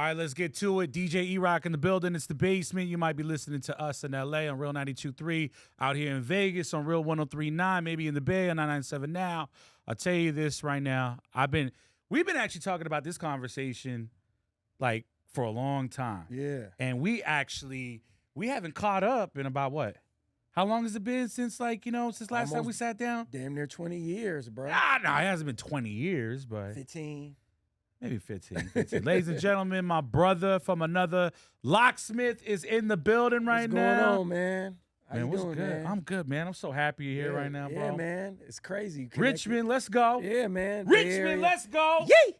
right, let's get to it. DJ E-Rock in the building. It's the Basement. You might be listening to us in LA on Real 92.3, out here in Vegas on Real 103.9, maybe in the Bay on 997 now. I'll tell you this right now. We've been actually talking about this conversation like for a long time. Yeah. And we haven't caught up in about what? How long has it been since since last time we sat down? Damn near 20 years, bro. No, it hasn't been 20 years, but 15. Maybe 15. Ladies and gentlemen, my brother from another Locksmith is in the building right now. What's going on, man? How you what's doing, good? man? I'm good, man. I'm so happy you're here right now, bro. Yeah, man. It's crazy. Richmond, let's go. Yeah, man. Richmond, let's go. Yay!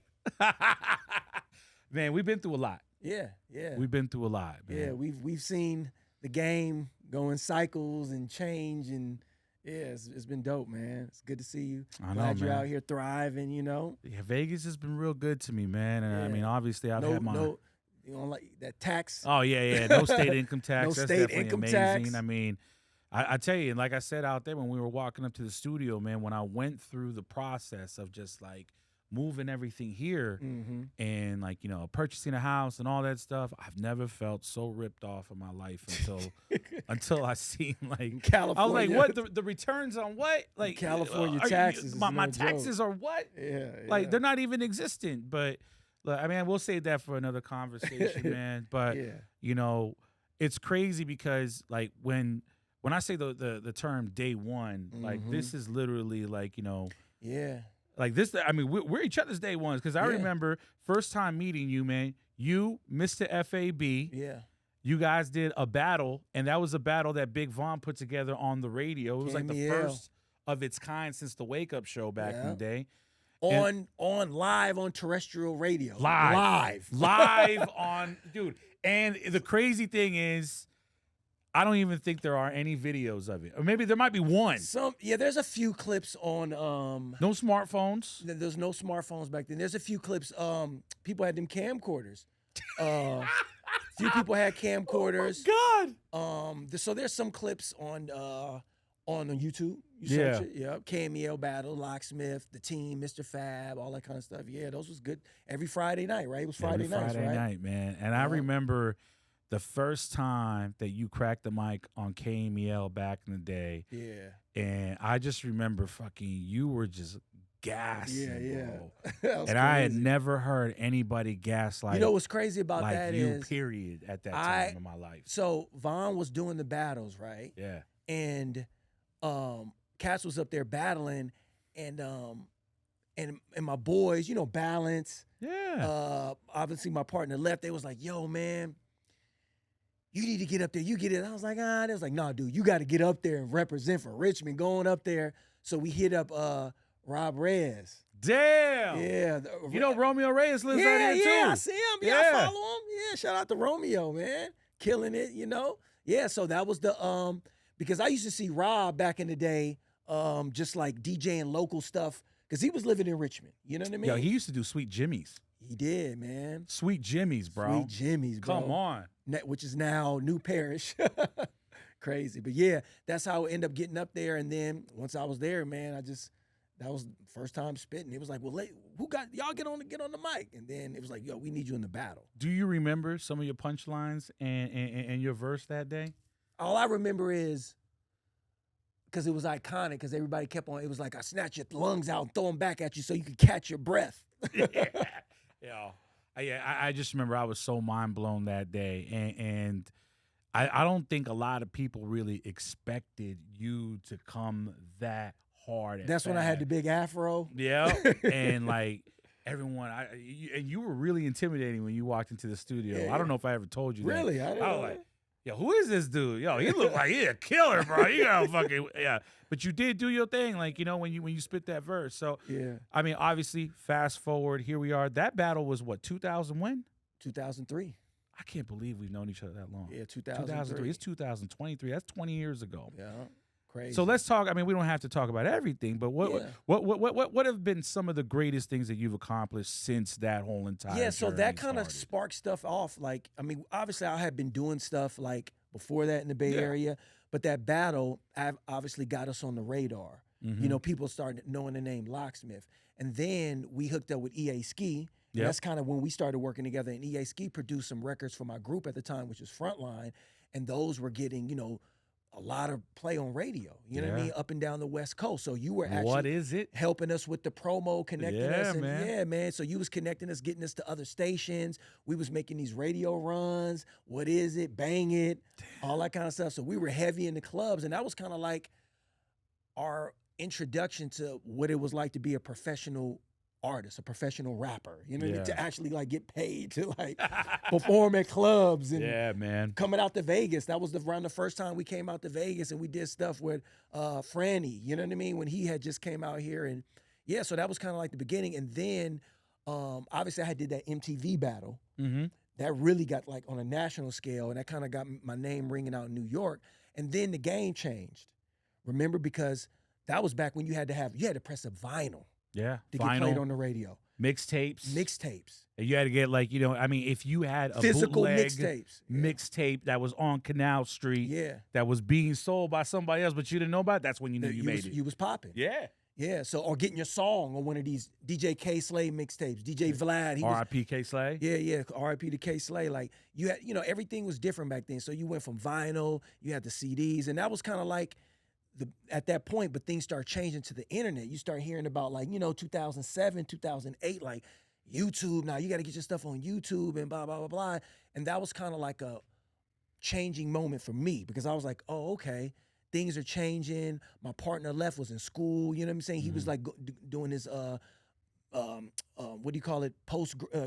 Man, we've been through a lot. Yeah. We've been through a lot, man. Yeah, we've seen the game go in cycles and change, and yeah, it's been dope, man. It's good to see you. Glad you're out here thriving, Yeah, Vegas has been real good to me, man. And I mean, obviously, I've had my you don't like that tax. Oh yeah, no state income tax. No That's state definitely income amazing. tax. I mean, I tell you, and like I said out there when we were walking up to the studio, man, when I went through the process of just like moving everything here and like purchasing a house and all that stuff, I've never felt so ripped off in my life until I seen like California. I was like, what the returns on what? Like California taxes. My taxes are what? Yeah. Like they're not even existent. But look, I mean, we'll save that for another conversation, man. But it's crazy because like when I say the term day one, like this is literally like yeah. Like this, I mean, we're each other's day ones because I remember first time meeting you, man. You, Mr. FAB. Yeah. You guys did a battle, and that was a battle that Big Von put together on the radio. It was like the first of its kind since the Wake Up Show back in the day. On live on terrestrial radio. Live on, dude. And the crazy thing is, I don't even think there are any videos of it. Or maybe there might be one. There's a few clips on no smartphones. There's no smartphones back then. There's a few clips. People had them camcorders. Few people had camcorders. Oh God. So there's some clips on YouTube. You search it. Yeah. KMEL battle, Locksmith, the team, Mr. Fab, all that kind of stuff. Yeah, those was good. Every Friday night, right? It was Friday nights, right? Friday night, man. And I remember the first time that you cracked the mic on KMEL back in the day. Yeah. And I just remember you were just gassing, bro. And crazy. I had never heard anybody gas like what's crazy about like that you, is period, at that time in my life. So Von was doing the battles, right? Yeah. And Cass was up there battling, and my boys, Balance. Yeah. Obviously my partner left. They was like, yo, man, you need to get up there. You get it. I was like, They was like, nah, dude, you got to get up there and represent for Richmond, going up there. So we hit up Rob Reyes. Damn. Yeah. Romeo Reyes lives out here too. Yeah, I see him. Yeah, I follow him. Yeah, shout out to Romeo, man. Killing it, Yeah, so that was the because I used to see Rob back in the day, just like DJing local stuff, because he was living in Richmond. You know what I mean? Yo, he used to do Sweet Jimmy's. He did, man. Sweet Jimmy's, bro. Sweet Jimmy's, bro. Come on. Which is now New Parish. Crazy. But yeah, that's how I ended up getting up there. And then once I was there, man, that was the first time spitting. It was like, well, y'all get on the mic. And then it was like, yo, we need you in the battle. Do you remember some of your punchlines and your verse that day? All I remember is, because it was iconic, because everybody kept on, it was like, I snatch your lungs out and throw them back at you so you could catch your breath. I just remember I was so mind blown that day, and I don't think a lot of people really expected you to come that hard. That's when I had the big afro. Yeah, and like everyone, you were really intimidating when you walked into the studio. Yeah. I don't know if I ever told you really? that. I was like, yo, who is this dude? Yo, he looked like he a killer, bro. You gotta fucking But you did do your thing, like when you spit that verse. So yeah, I mean, obviously, fast forward, here we are. That battle was what, 2000 when? 2003. I can't believe we've known each other that long. Yeah, 2003. It's 2023. That's 20 years ago. Yeah, crazy. So let's talk. I mean, we don't have to talk about everything, but what have been some of the greatest things that you've accomplished since that whole entire Yeah, so that kind of started? sparked stuff off. Like, I mean, obviously I had been doing stuff like before that in the Bay Area, but that battle obviously got us on the radar. Mm-hmm. People started knowing the name Locksmith. And then we hooked up with EA Ski, And Yep. that's kind of when we started working together. And EA Ski produced some records for my group at the time, which was Frontline. And those were getting, a lot of play on radio, you know what I Yeah. mean, up and down the West Coast. So you were What actually is it? helping us with the promo, connecting Yeah, us. And man. yeah, man. So you was connecting us, getting us to other stations. We was making these radio runs. What is it? Bang it. All that kind of stuff. So we were heavy in the clubs. And that was kind of like our introduction to what it was like to be a professional artist, a professional rapper, you know what I mean? Yeah. To actually like get paid to like perform at clubs and Yeah, man. coming out to Vegas. That was around the first time we came out to Vegas and we did stuff with Franny, you know what I mean? When he had just came out here. And yeah, so that was kind of like the beginning. And then obviously I did that MTV battle. Mm-hmm. That really got like on a national scale, and that kind of got my name ringing out in New York. And then the game changed. Remember, because that was back when you had to press a vinyl Yeah. to get played on the radio. Mixtapes. Mixtapes. And you had to get like, if you had a Physical bootleg mixtapes. Yeah. mixtape that was on Canal Street, Yeah. that was being sold by somebody else, but you didn't know about it, that's when you knew you made it. You was popping. Yeah. Yeah. So, or getting your song on one of these DJ K Slay mixtapes. DJ Vlad. He was, R.I.P. K Slay. yeah. R.I.P. to K Slay. Like you had, everything was different back then. So you went from vinyl, you had the CDs, and that was kind of like at that point, but things start changing to the internet. You start hearing about 2007, 2008, like YouTube. Now you got to get your stuff on YouTube and blah, blah, blah, blah. And that was kind of like a changing moment for me because I was like, oh, okay, things are changing. My partner left, was in school. You know what I'm saying? He was like doing his, what do you call it?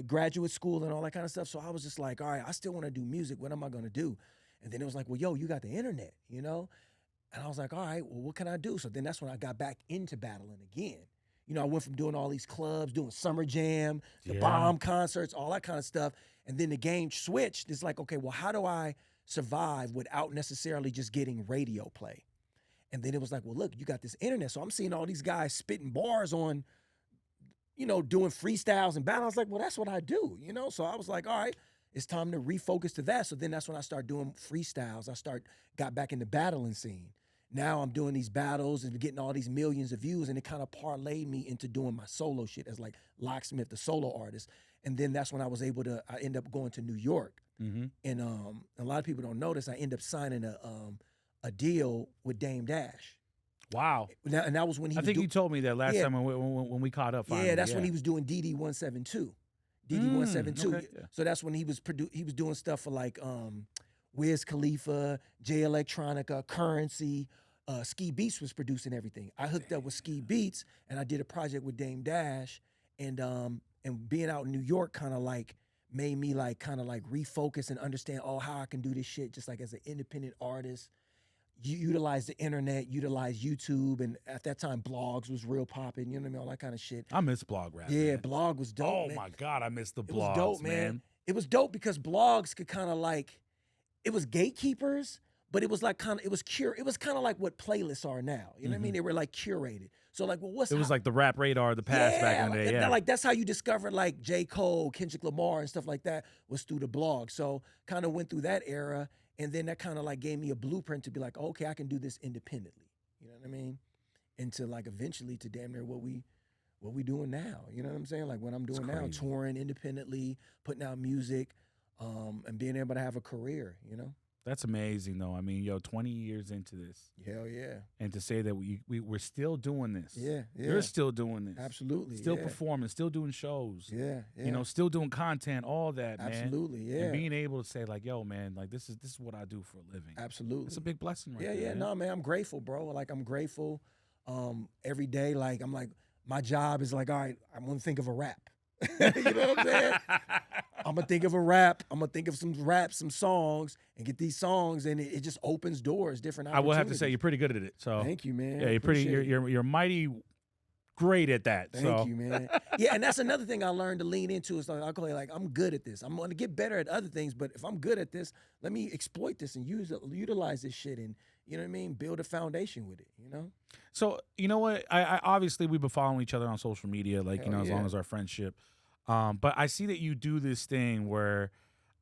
Graduate school and all that kind of stuff. So I was just like, all right, I still want to do music. What am I going to do? And then it was like, well, yo, you got the internet, And I was like, all right, well, what can I do? So then that's when I got back into battling again. I went from doing all these clubs, doing Summer Jam, the Bomb concerts, all that kind of stuff. And then the game switched. It's like, okay, well, how do I survive without necessarily just getting radio play? And then it was like, well, look, you got this internet. So I'm seeing all these guys spitting bars on, doing freestyles and battles. I was like, well, that's what I do, So I was like, all right, it's time to refocus to that. So then that's when I started doing freestyles. Got back in the battling scene. Now I'm doing these battles and getting all these millions of views, and it kind of parlayed me into doing my solo shit as like Locksmith, the solo artist. And then that's when I end up going to New York. Mm-hmm. And a lot of people don't notice, I end up signing a deal with Dame Dash. Wow. And that was when he I think you told me that last Yeah. time when we caught up. Finally. Yeah, that's when he was doing DD 172. DD 172. okay, yeah. So that's when he was doing stuff for like Wiz Khalifa, J Electronica, Currency. Ski Beats was producing everything. I hooked up with Ski Beats and I did a project with Dame Dash, and being out in New York kind of like made me like kind of like refocus and understand how I can do this shit just like as an independent artist. Utilize the internet, utilize YouTube, and at that time blogs was real popping, you know what I mean, all that kind of shit. I miss blog rap. Yeah, man. blog was dope. Oh man. my God, I miss the It blogs, was dope, man. It was dope because blogs could kind of like, it was gatekeepers, but it was like it was kind of like what playlists are now. You know what I mean? They were like curated. So like, well, It was like the rap radar of the past back in the day. Yeah. Like that's how you discovered like J. Cole, Kendrick Lamar, and stuff like that was through the blog. So kind of went through that era, and then that kind of like gave me a blueprint to be like, okay, I can do this independently. You know what I mean? And to like eventually to damn near what we doing now. You know what I'm saying? Like what I'm doing now, crazy. touring independently, putting out music, and being able to have a career. That's amazing, though. I mean, 20 years into this, Hell yeah. and to say that we're still doing this. Yeah. You're still doing this. Absolutely. Still yeah. performing, still doing shows. Yeah. Yeah. Still doing content, all that, man. Absolutely. Yeah. And being able to say like, yo, man, like this is what I do for a living. Absolutely. It's a big blessing right Yeah, there. yeah. man. No, man, I'm grateful, bro. Like I'm grateful. Every day, like I'm like, my job is like, all right, I'm gonna think of a rap. You know what I'm saying? I'm gonna think of a rap. I'm gonna think of some raps, some songs, and get these songs, and it just opens doors, different I will have to say opportunities. you're pretty good at it. So Thank you, man. yeah, Appreciate it. you're mighty great at that. Thank you, man. Yeah, and that's another thing I learned to lean into is like I call it like I'm good at this. I'm gonna get better at other things, but if I'm good at this, let me exploit this and utilize this shit and you know what I mean, build a foundation with it. So you know what? I obviously we've been following each other on social media, like Hell as yeah. long as our friendship. But I see that you do this thing where,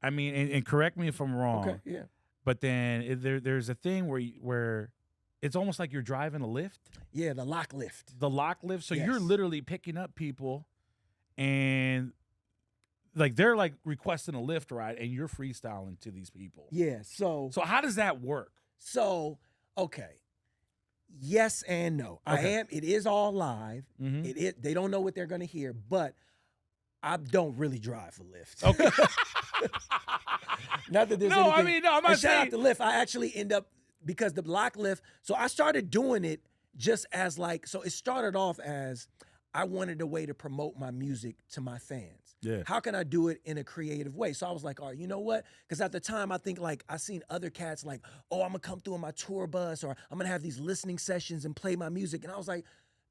I mean, and correct me if I'm wrong. Okay, yeah. But then there's a thing where it's almost like you're driving a lift. Yeah, the lock lift. The lock lift. So Yes. you're literally picking up people, and like they're like requesting a Lyft ride and you're freestyling to these people. Yeah. So how does that work? Okay. Yes and no. Okay. It is all live. Mhm. They don't know what they're gonna hear, but I don't really drive for Lyft. Okay. Not that there's No, I anything. mean, no, I'm not And shout saying. out to Lyft. I actually end up, because the block Lyft. So I started doing it just as like, so it started off as I wanted a way to promote my music to my fans. Yeah. How can I do it in a creative way? So I was like, all right, you know what? Because at the time, I think like I seen other cats like, oh, I'm gonna come through on my tour bus, or I'm gonna have these listening sessions and play my music. And I was like,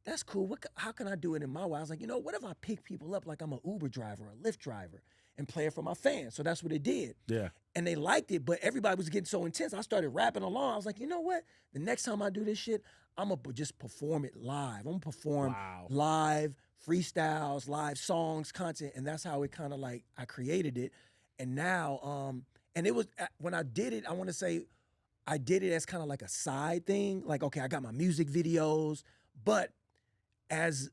that's cool. How can I do it in my way? I was like, you know, what if I pick people up like I'm an Uber driver or a Lyft driver and play it for my fans? So that's what it did. Yeah. And they liked it, but everybody was getting so intense. I started rapping along. I was like, you know what? The next time I do this shit, I'm going to just perform it live. I'm going to perform live freestyles, live songs, content. And that's how it kind of like, I created it. And now, and it was, when I did it, I want to say, I did it as kind of like a side thing. Like, okay, I got my music videos, but as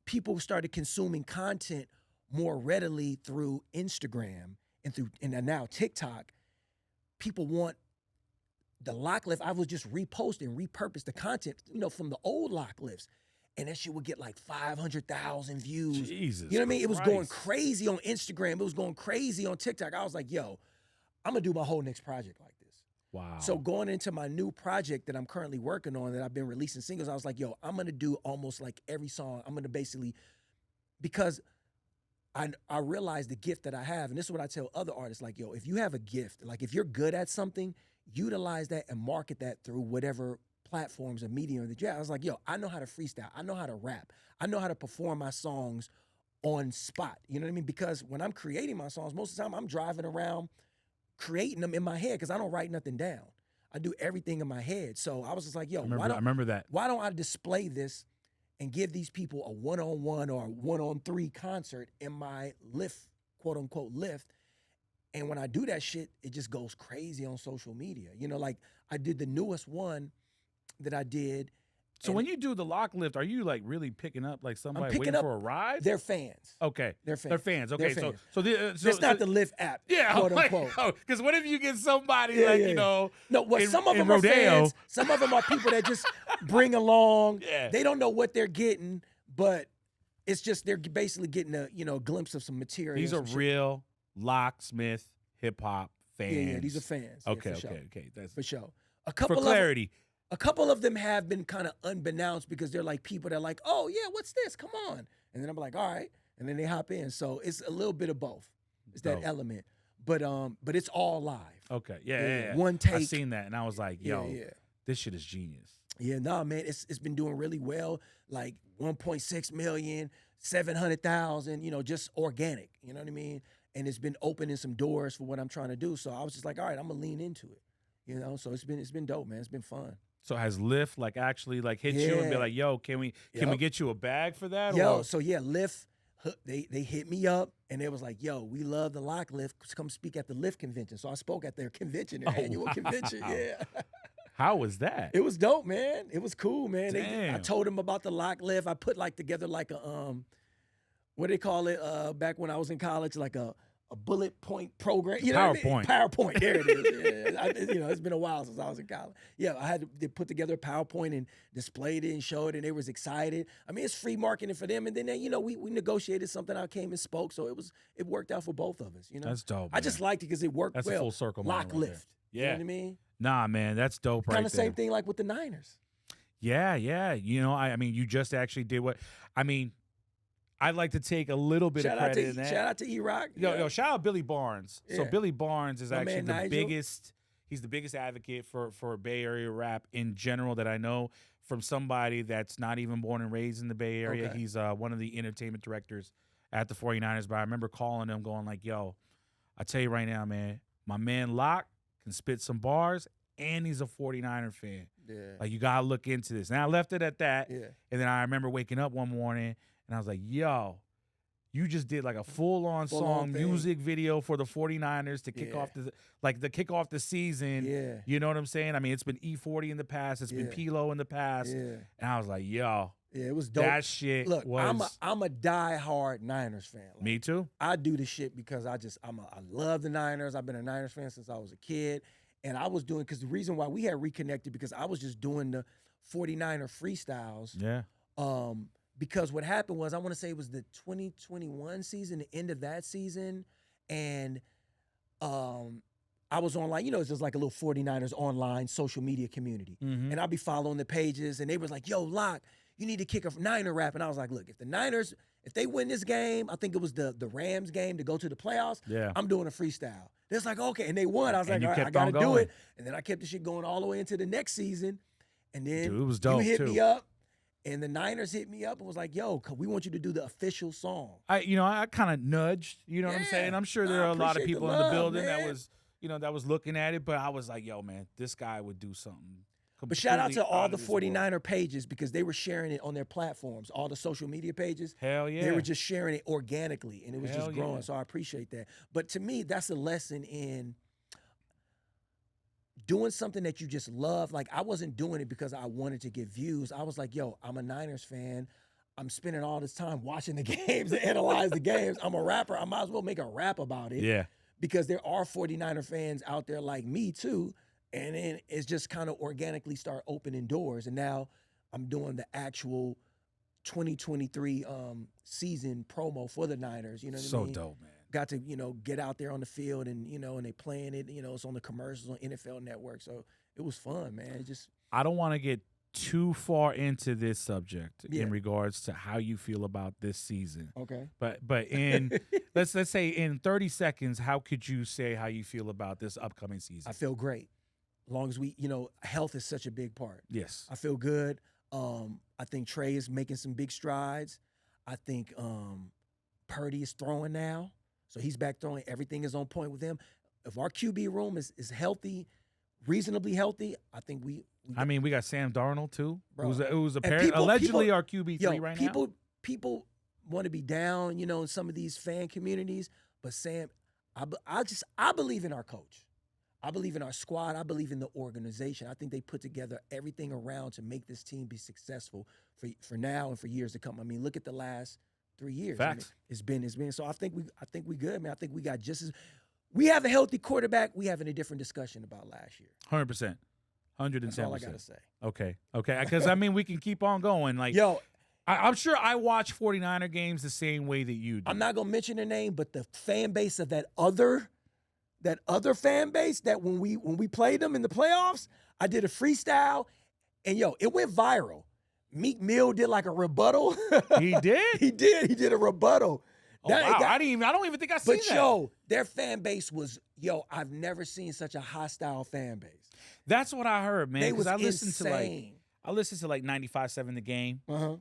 people started consuming content more readily through Instagram and now TikTok, people want the lock lift. I was just repurpose the content, you know, from the old lock lifts. And that shit would get like 500,000 views. Jesus. You know what I mean? It was going Christ. crazy on Instagram. It was going crazy on TikTok. I was like, yo, I'm gonna do my whole next project like this. Wow. So going into my new project that I'm currently working on, that I've been releasing singles, I was like, yo, I'm gonna do almost like every song. I'm gonna basically, because I realized the gift that I have, and this is what I tell other artists, like, yo, if you have a gift, like if you're good at something, utilize that and market that through whatever platforms or medium that you have. I was like, yo, I know how to freestyle. I know how to rap. I know how to perform my songs on spot. You know what I mean? Because when I'm creating my songs, most of the time I'm driving around creating them in my head because I don't write nothing down. I do everything in my head. So I was just like, yo, I remember that. Why don't I display this and give these people a one-on-one or one-on-three concert in my Lyft, quote-unquote Lyft? And when I do that shit, it just goes crazy on social media. You know, like I did the newest one that I did. So when you do the lock lift, are you like really picking up like somebody picking waiting up for a ride? They're fans. Okay. They're fans. They're fans. Okay. They're fans. So it's not the Lyft app. Yeah. Quote unquote. Because what if you get somebody you know? No, well, some of them Rodeo. are fans. Some of them are people that just bring along. Yeah. They don't know what they're getting, but it's just they're basically getting a glimpse of some material. These are real locksmith hip hop fans. Yeah, these are fans. Okay. Yeah, Okay. That's for sure. for clarity. A couple of them have been kind of unbeknownst because they're like people that are like, oh yeah, what's this? Come on. And then I'm like, all right. And then they hop in. So it's a little bit of both. It's that element. But it's all live. Okay. Yeah. One take. I seen that and I was like, yo, this shit is genius. Yeah, nah, man, it's been doing really well. Like 1.6 million, 700,000, just organic. You know what I mean? And it's been opening some doors for what I'm trying to do. So I was just like, all right, I'm gonna lean into it. So it's been dope, man. It's been fun. So has Lyft like actually like hit you and be like, yo, can we get you a bag for that? Yo, or? so yeah, Lyft, they hit me up and they was like, yo, we love the Lock Lyft. Come speak at the Lyft convention. So I spoke at their convention, their annual convention. Yeah. How was that? It was dope, man. It was cool, man. Damn. I told them about the Lock Lyft. I put like together like a what do they call it? Back when I was in college, like a bullet point program. You know PowerPoint. What I mean? PowerPoint. There it is. Yeah. It's been a while since I was in college. Yeah, I had to put together a PowerPoint and displayed it and showed it, and they was excited. I mean, it's free marketing for them. And then we negotiated something. I came and spoke, so it worked out for both of us. That's dope. I just liked it because it worked That's well. a full circle. Lock right Lift. Yeah. You know what I mean? Nah, man, that's dope right there. Kind of same thing like with the Niners. Yeah. I mean, you just actually did what I mean. I'd like to take a little bit of credit in that. Shout out to E-Rock. Yo, shout out Billy Barnes. So Yeah. Billy Barnes is My actually man the Nigel. biggest. He's the biggest advocate for Bay Area rap in general that I know from somebody that's not even born and raised in the Bay Area. Okay. He's one of the entertainment directors at the 49ers. But I remember calling him going like, yo, I tell you right now, man, my man Locke can spit some bars and he's a 49er fan. Yeah. Like, you got to look into this. And I left it at that. Yeah. And then I remember waking up one morning and I was like, yo, you just did like a full-on song thing. music video for the 49ers to kick off the season. Yeah. You know what I'm saying? I mean, it's been E40 in the past. It's been Yeah. Pilo in the past. Yeah. And I was like, yo, Yeah, it was dope. That shit Look, was. I'm a diehard Niners fan. Like, Me too. I do this shit because I love the Niners. I've been a Niners fan since I was a kid. And I was doing, because the reason why we had reconnected, because I was just doing the 49er freestyles. Yeah. Because what happened was, I want to say it was the 2021 season, the end of that season. And I was on, like, it's just like a little 49ers online social media community. Mm-hmm. And I'd be following the pages, and they was like, yo, Lock, you need to kick a Niner rap. And I was like, look, if the Niners, if they win this game, I think it was the Rams game to go to the playoffs, Yeah. I'm doing a freestyle. It's like, okay. And they won. I was And like, you all right, I kept got on to do going. it. And then I kept the shit going all the way into the next season. And then Dude, it was dope, you hit too. me up, and the Niners hit me up and was like, yo, we want you to do the official song. I kind of nudged, you know what I'm Yeah. saying? I'm sure Nah, there I are a lot of appreciate the people in the love, building man. that was looking at it, but I was like, yo, man, this guy would do something. But shout out to all the completely out of this world. 49er pages, because they were sharing it on their platforms, all the social media pages. Hell yeah. They were just sharing it organically, and it was Hell just growing. yeah. So I appreciate that. But to me, that's a lesson in doing something that you just love. Like, I wasn't doing it because I wanted to get views. I was like, yo, I'm a Niners fan. I'm spending all this time watching the games and analyze the games. I'm a rapper. I might as well make a rap about it. Yeah. Because there are 49er fans out there like me too. And then it's just kind of organically start opening doors. And now I'm doing the actual 2023 season promo for the Niners. You know what I So mean? dope, man. Got to, get out there on the field, and, and they playing it, it's on the commercials on NFL Network. So it was fun, man. It just, I don't want to get too far into this subject Yeah. in regards to how you feel about this season. okay. But in let's say in 30 seconds, how could you say how you feel about this upcoming season? I feel great. As long as we, health is such a big part. Yes. I feel good. I think Trey is making some big strides. I think Purdy is throwing now. So he's back throwing. Everything is on point with him. If our QB room is healthy, reasonably healthy, I think we we got Sam Darnold too. Bro. Who's And apparently people- allegedly our QB3 yo, right people want to be down, in some of these fan communities. But Sam, I believe in our coach. I believe in our squad. I believe in the organization. I think they put together everything around to make this team be successful for now and for years to come. I mean, look at the last 3 years. Facts. It's been. So I think we good, man. I think we got we have a healthy quarterback. We having a different discussion about last year. 100%. 110%. That's all I gotta say. Okay. Because we can keep on going. Like, Yo, I'm sure I watch 49er games the same way that you do. I'm not gonna mention their name, but the fan base of that other fan base, that when we played them in the playoffs, I did a freestyle, and it went viral. Meek Mill did like a rebuttal. He did? He did a rebuttal. Oh, wow. I don't even think I seen But that. their fan base was, I've never seen such a hostile fan base. That's what I heard, man. They Because was I listened insane. to 95.7 The Game. Uh-huh.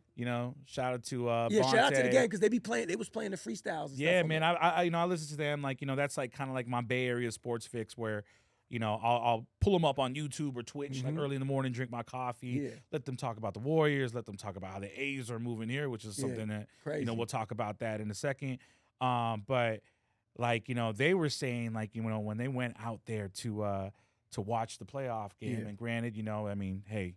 Shout out to Yeah, shout out to the Bonte. game, because they was playing the freestyles and Yeah, stuff. man. I listen to them. Like, that's like kind of like my Bay Area sports fix where, I'll pull them up on YouTube or Twitch like early in the morning, drink my coffee, Yeah. let them talk about the Warriors, let them talk about how the A's are moving here, which is something that crazy. we'll talk about that in a second. But like, they were saying like, when they went out there to watch the playoff game, Yeah. and granted, hey,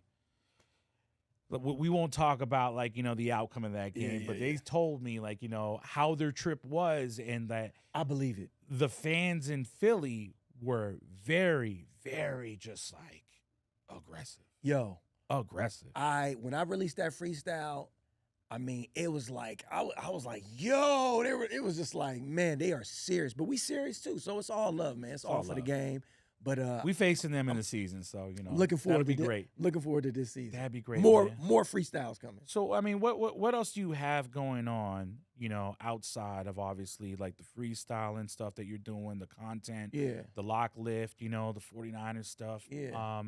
we won't talk about like, the outcome of that game, but they told me like, how their trip was, and that I believe it. the fans in Philly were very, very just like aggressive. Aggressive. When I released that freestyle, it was like I was like, it was just like, man, they are serious. But we serious too. So it's all love, man. It's all for the love. game. But We facing them in the season, so looking forward that'll be to great. Looking forward to this season. That'd be great. More man. freestyles coming. So what else do you have going on, outside of obviously like the freestyling stuff that you're doing, the content, Yeah. the lock lift, the 49ers stuff. Yeah.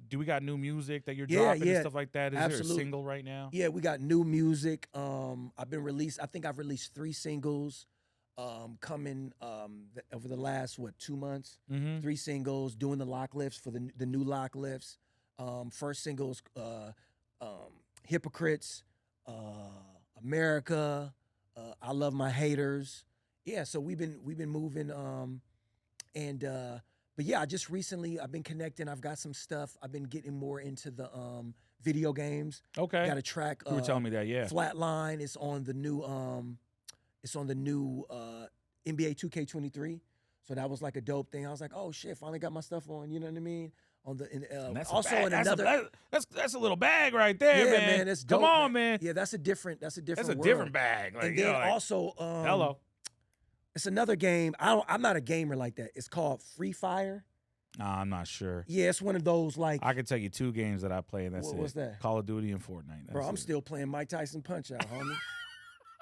Do we got new music that you're Yeah, dropping yeah. and stuff like that? Is there Absolutely. a single right now? Yeah, we got new music. I think I've released 3 singles coming over the last 2 months. Mm-hmm. 3 singles, doing the lock lifts for the new lock lifts. First singles, Hypocrites, America, I Love My Haters. Yeah, so we've been moving, and But yeah, I just recently I've been connecting. I've got some stuff. I've been getting more into the video games. Okay. Got a track. You were telling me that, yeah. Flatline is on the new NBA 2K23. So that was like a dope thing. I was like, oh shit, finally got my stuff on. You know what I mean? On the That's also a in bag. another. That's a little bag right there, Yeah, man. It's dope. Come on, man. Yeah, that's a different. That's a That's different. a different bag. Like, And then like, also, hello. it's another game. I'm not a gamer like that. It's called Free Fire. Nah, I'm not sure. Yeah, it's one of those like. I can tell you 2 games that I play, and that's it. What's that? Call of Duty and Fortnite. Bro, I'm it. still playing Mike Tyson Punch Out, homie.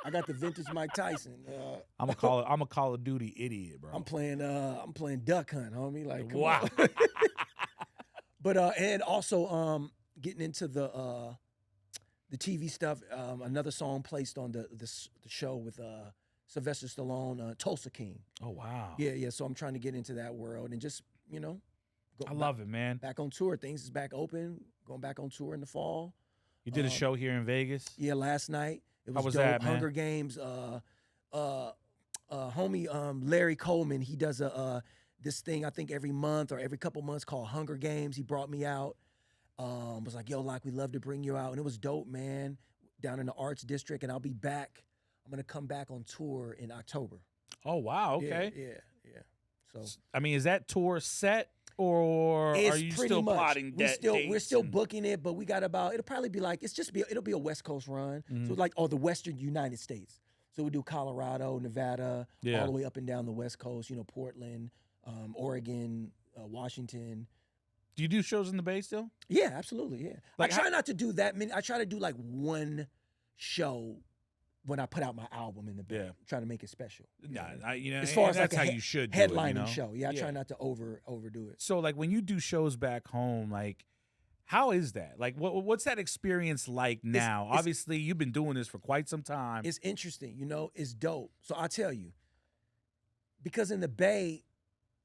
I got the vintage Mike Tyson. I'm a Call of Duty idiot, bro. I'm playing Duck Hunt, homie. Like, come wow. on. But and also getting into the TV stuff. Another song placed on the show with Sylvester Stallone, Tulsa King. Oh wow. Yeah. So I'm trying to get into that world and just go. I love it, man. Back on tour. Things is back open. Going back on tour in the fall. You did a show here in Vegas. Yeah, last night. It was, How was dope. that, man? Hunger Games. Homie Larry Coleman. He does this thing I think every month or every couple months called Hunger Games. He brought me out. Was like, yo, Lock, we love to bring you out, and it was dope, man. Down in the Arts District, and I'll be back. I'm gonna come back on tour in October. Oh wow. Okay. Yeah. So I mean, is that tour set, or it's are you pretty still much. plotting that? We're still booking it, but we got about. It'll probably be like it'll be a West Coast run. So like the Western United States. So we do Colorado, Nevada, all the way up and down the West Coast. Portland, Oregon, Washington. Do you do shows in the Bay still? Yeah, absolutely. Yeah, Like, I try not to do that many. I try to do like one show when I put out my album in the Bay. Yeah. Try to make it special. Nah, as far as that's like how you should do headlining it, show. Yeah, I try not to overdo it. So like when you do shows back home, like how is that? Like what's that experience like now? Obviously, you've been doing this for quite some time. It's interesting, it's dope. So I'll tell you, because in the Bay,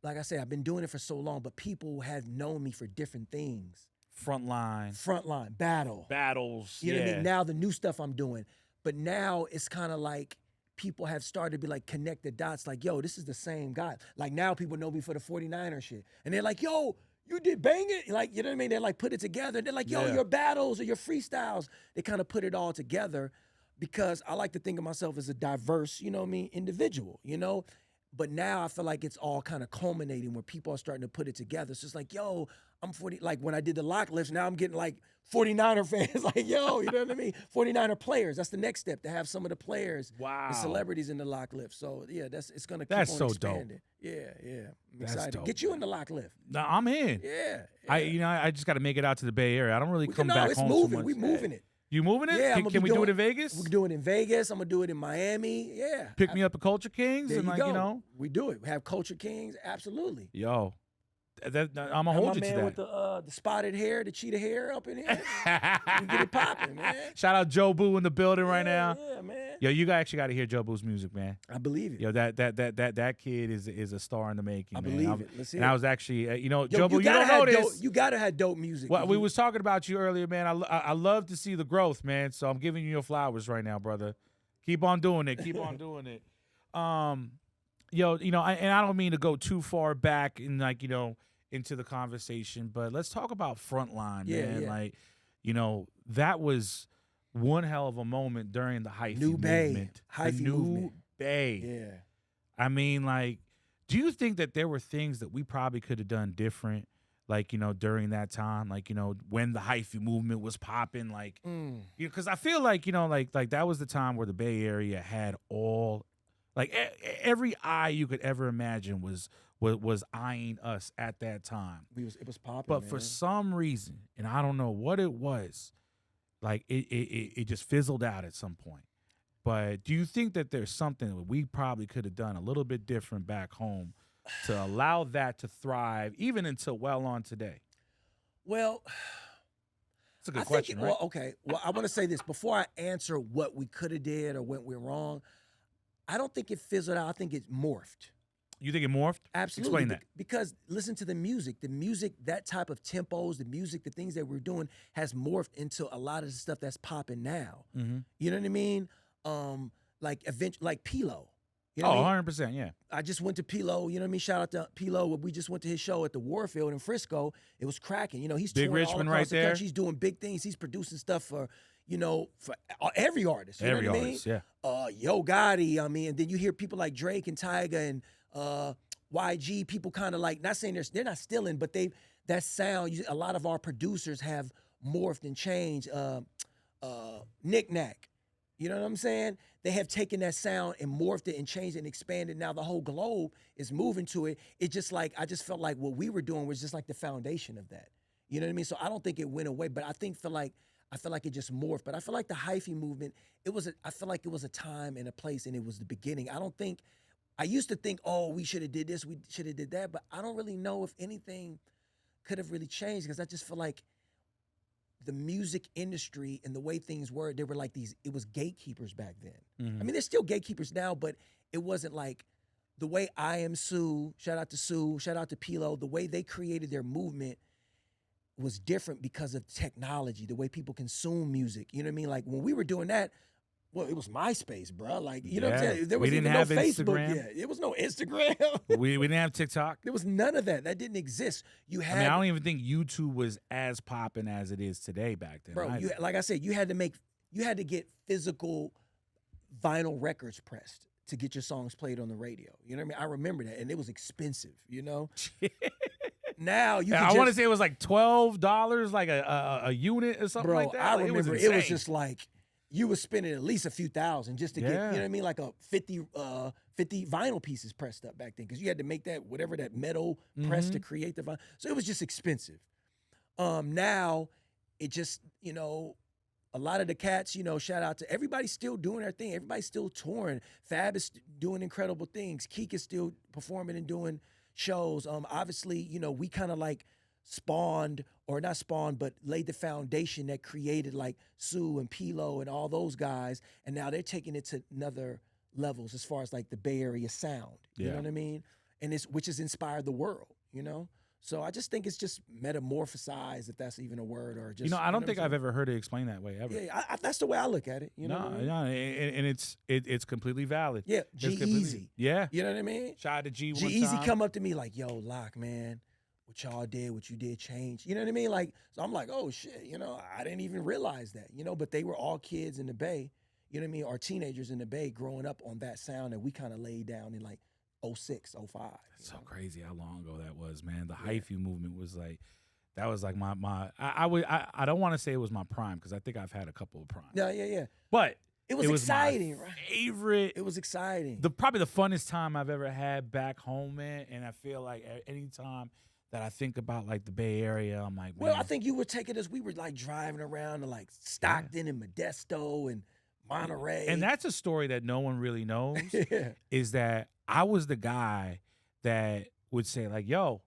like I said, I've been doing it for so long, but people have known me for different things. Frontline, battles. You know what I mean? Now the new stuff I'm doing. But now it's kind of like people have started to be like connect the dots, like, yo, this is the same guy. Like now people know me for the 49er shit. And they're like, yo, you did Bang It? Like, you know what I mean? They're like put it together. They're like, yo, your battles or your freestyles. They kind of put it all together because I like to think of myself as a diverse, individual, But now I feel like it's all kind of culminating where people are starting to put it together. So it's like, yo, I'm 40. Like when I did the lock lifts, now I'm getting like 49er fans. Like, yo, you know what I mean? 49er players. That's the next step, to have some of the players, the celebrities in the lock lift. So yeah, it's gonna keep on expanding. Dope. Yeah. I'm That's excited. dope. Get you in the lock lift. No, I'm in. Yeah. I just got to make it out to the Bay Area. I don't really come back it's home moving. so much. We moving it. You moving it? Yeah, Can we do it in Vegas? We can do it in Vegas. I'm gonna do it in Miami. Yeah. Pick me up at Culture Kings There and you go. We do it. We have Culture Kings. Absolutely. Yo, I'm gonna hold you to that. My man with the spotted hair, the cheetah hair up in here. We get it popping, man. Shout out Joe Boo in the building right now. Yeah, man. Yo, you actually got to hear Joe Boo's music, man. I believe it. Yo, that kid is a star in the making. I man. believe it. Let's hear and it. I was actually, Yo, Joe Boo, you don't know this. You gotta have dope music. Well, we was talking about you earlier, man. I love to see the growth, man. So I'm giving you your flowers right now, brother. Keep on doing it. Keep on doing it. Yo, and I don't mean to go too far back in into the conversation, but let's talk about Frontline, man. Yeah. Like, that was one hell of a moment during the Hyphy movement. Hyphy movement. Bay. Yeah. I mean, like, do you think that there were things that we probably could have done different, like, during that time, like, when the Hyphy movement was popping, like, because I feel like, like that was the time where the Bay Area had all, like, every eye you could ever imagine was eyeing us at that time. It was popping. But for some reason, and I don't know what it was, like it just fizzled out at some point. But do you think that there's something that we probably could have done a little bit different back home to allow that to thrive even until well on today? Well, it's a good question, right? Well, okay. Well, I want to say this before I answer what we could have did or what went wrong. I don't think it fizzled out. I think it morphed. You think it morphed? Absolutely. Explain that. Because listen to the music. The music, that type of tempos, the music, the things that we're doing has morphed into a lot of the stuff that's popping now. Mm-hmm. You know what I mean? Like Pilo. You know Oh, what I mean? 100%, yeah. I just went to Pilo, you know what I mean? Shout out to Pilo. We just went to his show at the Warfield in Frisco. It was cracking. You know, he's Big touring all Richmond across right the there. country. He's doing big things. He's producing stuff for, you know, for every artist. You Every know what artist, I mean? yeah. Yo Gotti, I mean, and then you hear people like Drake and Tyga and YG, people kind of like, not saying they're not stealing, but that sound, a lot of our producers have morphed and changed. Knick Knack. You know what I'm saying? They have taken that sound and morphed it and changed it and expanded. Now the whole globe is moving to it. It just like, I just felt like what we were doing was just like the foundation of that. You know what I mean? So I don't think it went away, but I feel like it just morphed. But I feel like the Hyphy movement, I feel like it was a time and a place and it was the beginning. I used to think, oh, we should have did this, we should have did that, but I don't really know if anything could have really changed because I just feel like the music industry and the way things were, they were like it was gatekeepers back then. Mhm. I mean, there's still gatekeepers now, but it wasn't like the way Sue, shout out to Pilo, the way they created their movement was different because of technology, the way people consume music. You know what I mean? Like when we were doing that, well, it was MySpace, bro. Like, you know what I'm Yeah. saying? There We was didn't even have no Facebook Instagram. yet. There was no Instagram. We didn't have TikTok. There was none of that. That didn't exist. You I had, mean, I don't even think YouTube was as popping as it is today back then. bro, either. like I said, you had to get physical vinyl records pressed to get your songs played on the radio. You know what I mean? I remember that, and it was expensive. You know. Now you. I want to say it was like $12, like a unit or something bro, like that. I Like, remember it it was was insane. just like you was spending at least a few thousand just to get, you know what I mean, like a 50 vinyl pieces pressed up back then because you had to make that whatever that metal press to create the vinyl. So it was just expensive. Now it just, you know, a lot of the cats, you know, shout out to everybody still doing their thing. Everybody's still touring. Fab is doing incredible things. Keek is still performing and doing shows. Obviously, you know, we kind of like but laid the foundation that created like Sue and Pilo and all those guys. And now they're taking it to another levels as far as like the Bay Area sound. You know what I mean? And which has inspired the world, you know? So I just think it's just metamorphosized, if that's even a word, or just. You know, I don't think what I'm I've ever heard it explained that way ever. Yeah, that's the way I look at it. You know, what I mean? No, and it's completely valid. Yeah, It's completely- G-Eazy. Yeah. You know what I mean? Shout out to G one G-Eazy time. come up to me like, yo, Lock, man, what you did changed. You know what I mean? Like, so I'm like, oh shit, you know, I didn't even realize that, you know, but they were all kids in the Bay, you know what I mean, or teenagers in the Bay growing up on that sound that we kind of laid down in like 06, 05. It's so crazy how long ago that was, man. The Hyphy movement was like, that was like I don't want to say it was my prime because I think I've had a couple of primes. Yeah. But It was exciting, my right? favorite. It was exciting. Probably the funnest time I've ever had back home, man. And I feel like any time that I think about like the Bay Area, I'm like, man. Well, I think you were taking us, we were like driving around to like Stockton and Modesto and Monterey. And that's a story that no one really knows. Yeah. Is that I was the guy that would say like, yo,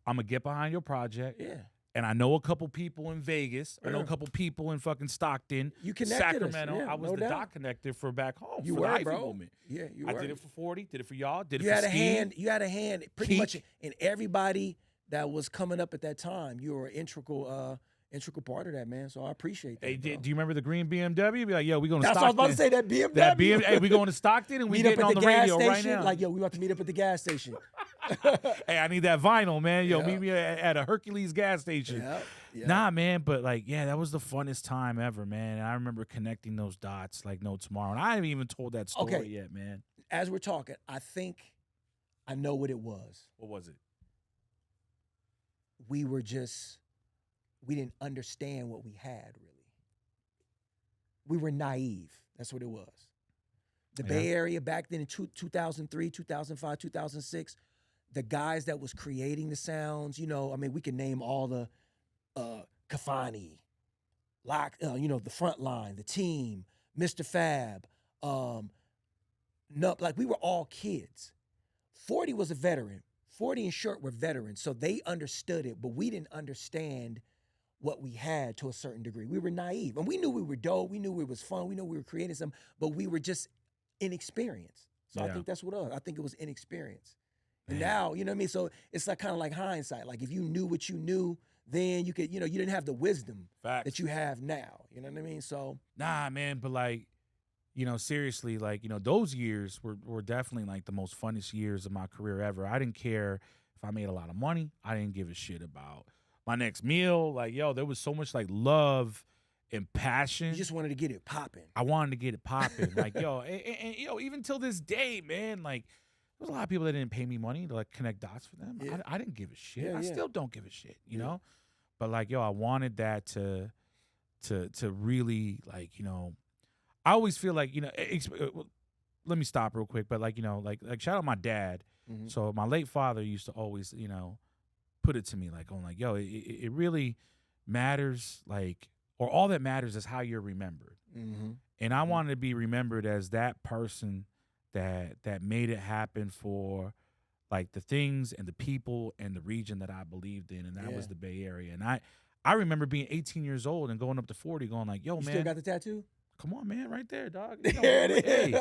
I'm gonna get behind your project. Yeah. And I know a couple people in Vegas. I know a Yeah. couple people in fucking Stockton, You connected us, Sacramento. yeah, I was no the doubt. dot connector for back home. You for were, the Hyphy bro. movement. Yeah, you I were. did it for 40. Did it for y'all. Did it You for had a Ski. hand. You had a hand pretty Keek. much in everybody that was coming up at that time. You were an integral part of that, man. So I appreciate that. Hey, bro. do you remember the green BMW? Be like, yo, we going to That's what I Stockton. was about to say. That BMW. That BMW. Hey, we going to Stockton and we meet up getting at on the the gas radio right station. now. Like, yo, we about to meet up at the gas station. Hey, I need that vinyl, man. Yo, Yeah. meet me at a Hercules gas station. Yeah. Nah, man, but like, yeah, that was the funnest time ever, man. And I remember connecting those dots like no tomorrow. And I haven't even told that story Okay. yet, man. As we're talking, I think I know what it was. What was it? We didn't understand what we had, really. We were naive. That's what it was. The Bay Area back then in 2003, 2005, 2006, the guys that was creating the sounds, you know, I mean, we can name all the Kafani, you know, the front line, the team, Mr. Fab, like we were all kids. 40 was a veteran. 40 and Short were veterans, so they understood it, but we didn't understand what we had to a certain degree. We were naive, and we knew we were dope. We knew it was fun. We knew we were creating something, but we were just inexperienced. So I Yeah. think that's what it was. I think it was inexperience. And now, you know what I mean? So it's like kind of like hindsight. Like if you knew what you knew, then you could, you know, you didn't have the wisdom Facts. that you have now. You know what I mean? So Nah, man, but like, seriously, like, those years were definitely like the most funnest years of my career ever. I didn't care if I made a lot of money. I didn't give a shit about my next meal. Like, there was so much like love and passion. You just wanted to get it popping. I wanted to get it popping. Like, and even till this day, man, like, there's a lot of people that didn't pay me money to like connect dots for them. Yeah. I didn't give a shit. Yeah, I yeah. still don't give a shit, you know? But like, I wanted that to really, like, I always feel like, let me stop real quick, but like, like shout out my dad. Mm-hmm. So my late father used to always, put it to me like, it really matters, like, or all that matters is how you're remembered. Mm-hmm. And I wanted to be remembered as that person that made it happen for like the things and the people and the region that I believed in, and that was the Bay Area. And I remember being 18 years old and going up to 40 going like, yo, You man. still got the tattoo? Come on, man, right there, dog. There it is. Hey,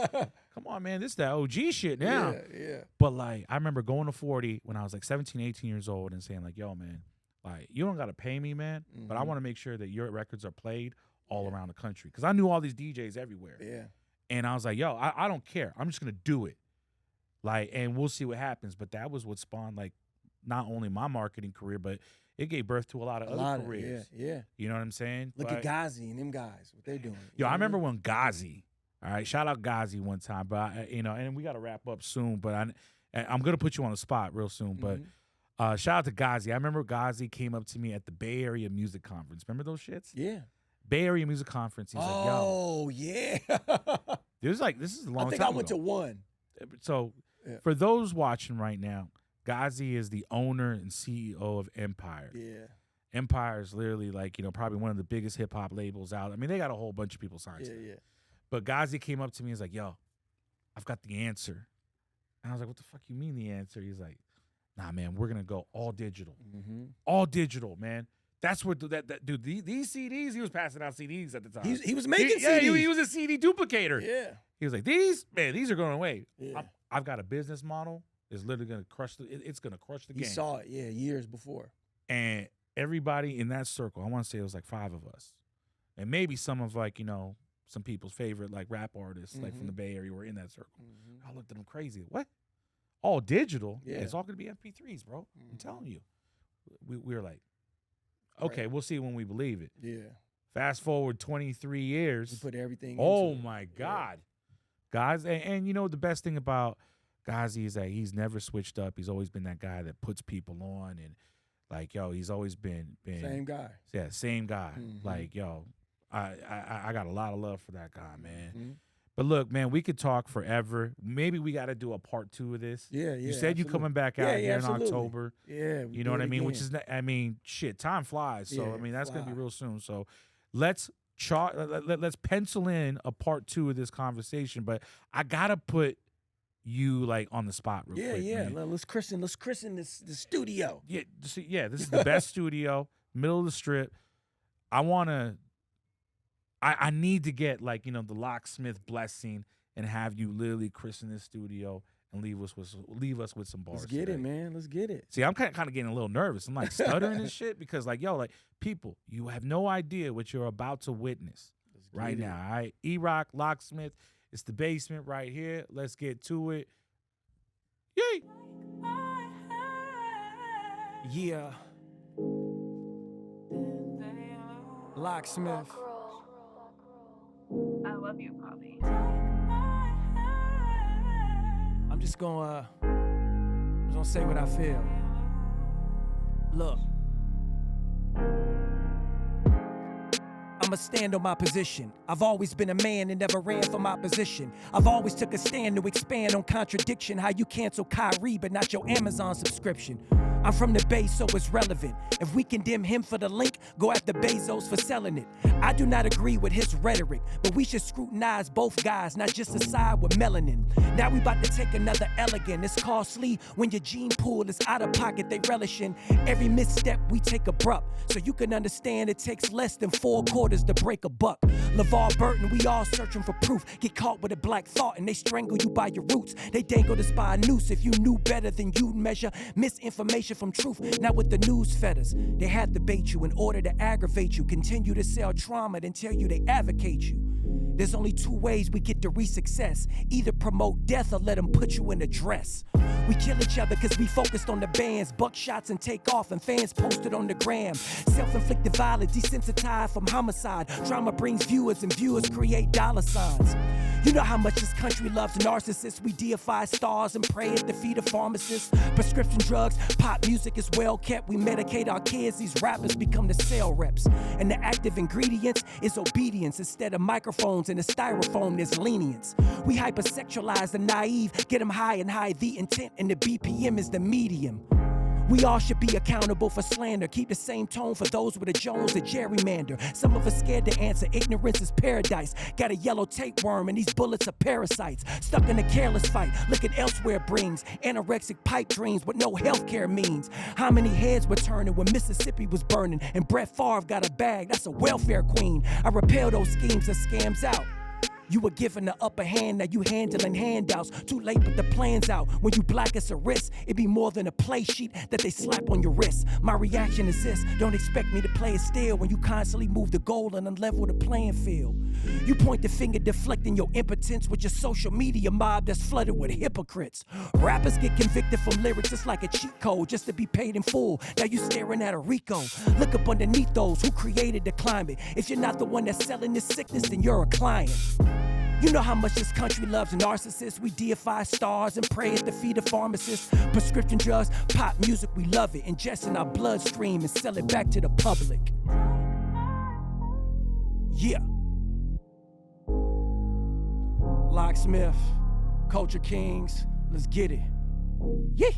come on, man. This is that OG shit now. Yeah. But like, I remember going to 40 when I was like 17, 18 years old and saying like, yo, man, like, you don't got to pay me, man, but I want to make sure that your records are played all around the country. Because I knew all these DJs everywhere. Yeah. And I was like, yo, I don't care. I'm just going to do it. Like, and we'll see what happens. But that was what spawned, like, not only my marketing career, but it gave birth to a lot of other careers. Yeah. You know what I'm saying? Look at Ghazi and them guys, what they're doing. Yo, I remember when Ghazi, all right, shout out Ghazi one time, but, and we got to wrap up soon, but I'm going to put you on the spot real soon, but shout out to Ghazi. I remember Ghazi came up to me at the Bay Area Music Conference. Remember those shits? Yeah. Bay Area Music Conference. He's like, yo. Oh, yeah. This is a long time ago. I think I went to one. So for those watching right now, Ghazi is the owner and CEO of Empire. Yeah. Empire is literally like, probably one of the biggest hip hop labels out. I mean, they got a whole bunch of people signed to them. Yeah. But Ghazi came up to me and was like, yo, I've got the answer. And I was like, what the fuck you mean the answer? He's like, nah, man, we're going to go all digital. Mm-hmm. All digital, man. That's what that dude. These CDs, he was passing out CDs at the time. He was making CDs. He was a CD duplicator. Yeah. He was like, these are going away. Yeah. I've got a business model. It's literally going to crush it's going to crush the game. He saw it, years before. And everybody in that circle, I want to say it was like 5 of us, and maybe some of like some people's favorite like rap artists like from the Bay Area were in that circle. I looked at them crazy. What? All digital? Yeah. It's all going to be MP3s, bro. I'm telling you. We were like, okay, we'll see when we believe it. Yeah. Fast forward 23 years. We put everything Oh, into my it. God. Guys, and the best thing about Ghazi is that he's never switched up. He's always been that guy that puts people on, and like, yo, he's always been Same guy. Yeah, same guy. Mhm. Like, yo, I got a lot of love for that guy, man. Mhm. But look, man, we could talk forever. Maybe we got to do a part 2 of this. Yeah. You said you absolutely. coming back out here absolutely. in October. Yeah. You know what I mean? Which is, shit, time flies. So, Yeah, I mean, that's going to be fly. real soon. So let's let's pencil in a part 2 of this conversation. But I got to put you like on the spot real quick. Yeah. Man. Let's christen the studio. Yeah, this is the best studio, middle of the strip. I need to get like, the locksmith blessing and have you literally christen this studio and leave us with some bars. Let's get today. it, man. Let's get it. See, I'm kind of getting a little nervous. I'm like stuttering and shit because like, yo, like people, you have no idea what you're about to witness right now. All right, E-Rock Locksmith. It's the basement right here. Let's get to it. Yay! Yeah. Locksmith. I love you, Poppy. I'm just gonna say what I feel. Look. I'ma stand on my position. I've always been a man and never ran for my position. I've always took a stand to expand on contradiction. How you cancel Kyrie but not your Amazon subscription. I'm from the Bay, so it's relevant. If we condemn him for the link, go after Bezos for selling it. I do not agree with his rhetoric, but we should scrutinize both guys, not just the side with melanin. Now we about to take another elegant. It's costly when your gene pool is out of pocket, they relish in. Every misstep we take abrupt, so you can understand it takes less than 4 quarters to break a buck. LeVar Burton, we all searching for proof. Get caught with a black thought and they strangle you by your roots. They dangle this by a noose. If you knew better than you'd measure misinformation from truth. Now with the news fetters, they had to bait you in order to aggravate you. Continue to sell trauma, then tell you they advocate you. There's only two ways we get to reach success. Either promote death or let them put you in a dress. We kill each other cause we focused on the bands, buckshots and take off, and fans posted on the gram. Self-inflicted violence, desensitized from homicide. Drama brings viewers and viewers create dollar signs. You know how much this country loves narcissists. We deify stars and pray at the feet of pharmacists. Prescription drugs, pop music is well kept. We medicate our kids, these rappers become the sale reps. And the active ingredients is obedience. Instead of microphones and the styrofoam, there's lenience. We hypersexualize the naive, get them high and high the intent, and the BPM is the medium. We all should be accountable for slander. Keep the same tone for those with a Jones or gerrymander. Some of us scared to answer. Ignorance is paradise. Got a yellow tapeworm and these bullets are parasites. Stuck in a careless fight. Looking elsewhere brings anorexic pipe dreams with no healthcare means. How many heads were turning when Mississippi was burning and Brett Favre got a bag? That's a welfare queen. I repel those schemes and scams out. You were given the upper hand, now you handling handouts. Too late, but the plan's out. When you black, it's a risk. It be more than a play sheet that they slap on your wrist. My reaction is this: don't expect me to play it still when you constantly move the goal and unlevel the playing field. You point the finger deflecting your impotence with your social media mob that's flooded with hypocrites. Rappers get convicted from lyrics, it's like a cheat code just to be paid in full. Now you staring at a Rico. Look up underneath those who created the climate. If you're not the one that's selling this sickness, then you're a client. You know how much this country loves narcissists. We deify stars and pray at the feet of pharmacists. Prescription drugs, pop music, we love it. Ingest in our bloodstream and sell it back to the public. Yeah. Locksmith, Culture Kings, let's get it. Yeah.